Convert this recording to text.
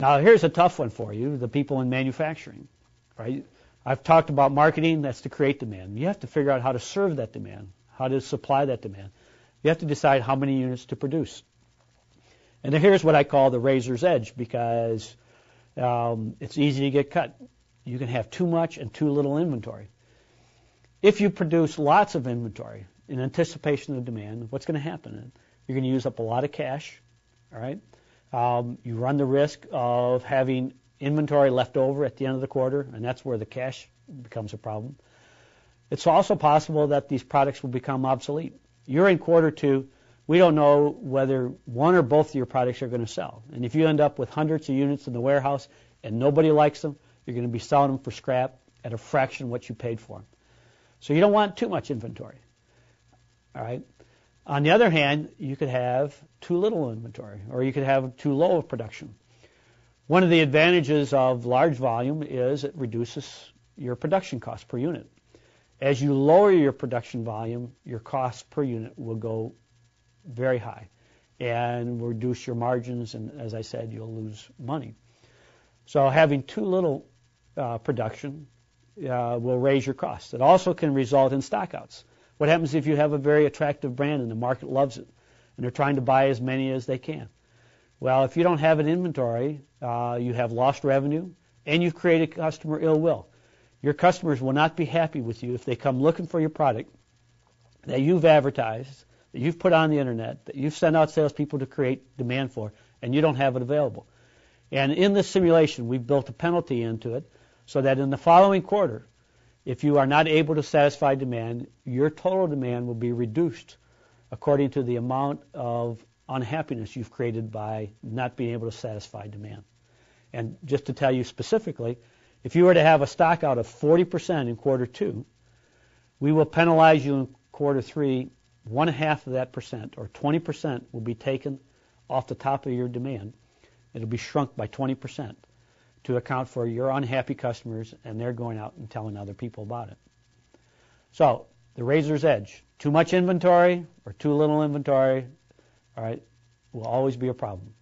Now, here's a tough one for you, the people in manufacturing, right? I've talked about marketing, that's to create demand. You have to figure out how to serve that demand, how to supply that demand. You have to decide how many units to produce. And here's what I call the razor's edge, because it's easy to get cut. You can have too much and too little inventory. If you produce lots of inventory in anticipation of demand, what's going to happen? You're going to use up a lot of cash, all right? You run the risk of having inventory left over at the end of the quarter, and that's where the cash becomes a problem. It's also possible that these products will become obsolete. You're in quarter two. We don't know whether one or both of your products are going to sell. And if you end up with hundreds of units in the warehouse and nobody likes them, you're going to be selling them for scrap at a fraction of what you paid for them. So you don't want too much inventory. All right. On the other hand, you could have too little inventory, or you could have too low of production. One of the advantages of large volume is it reduces your production cost per unit. As you lower your production volume, your cost per unit will go very high and will reduce your margins, and as I said, you'll lose money. So having too little production will raise your costs. It also can result in stockouts. What happens if you have a very attractive brand and the market loves it and they're trying to buy as many as they can? Well, if you don't have an inventory, you have lost revenue and you've created customer ill will. Your customers will not be happy with you if they come looking for your product that you've advertised, that you've put on the internet, that you've sent out salespeople to create demand for, and you don't have it available. And in this simulation, we've built a penalty into it so that in the following quarter, if you are not able to satisfy demand, your total demand will be reduced according to the amount of unhappiness you've created by not being able to satisfy demand. And just to tell you specifically, if you were to have a stock out of 40% in quarter two, we will penalize you in quarter three. 1/2 of that percent, or 20%, will be taken off the top of your demand. It'll be shrunk by 20% to account for your unhappy customers, and they're going out and telling other people about it. So the razor's edge, too much inventory or too little inventory, all right, will always be a problem.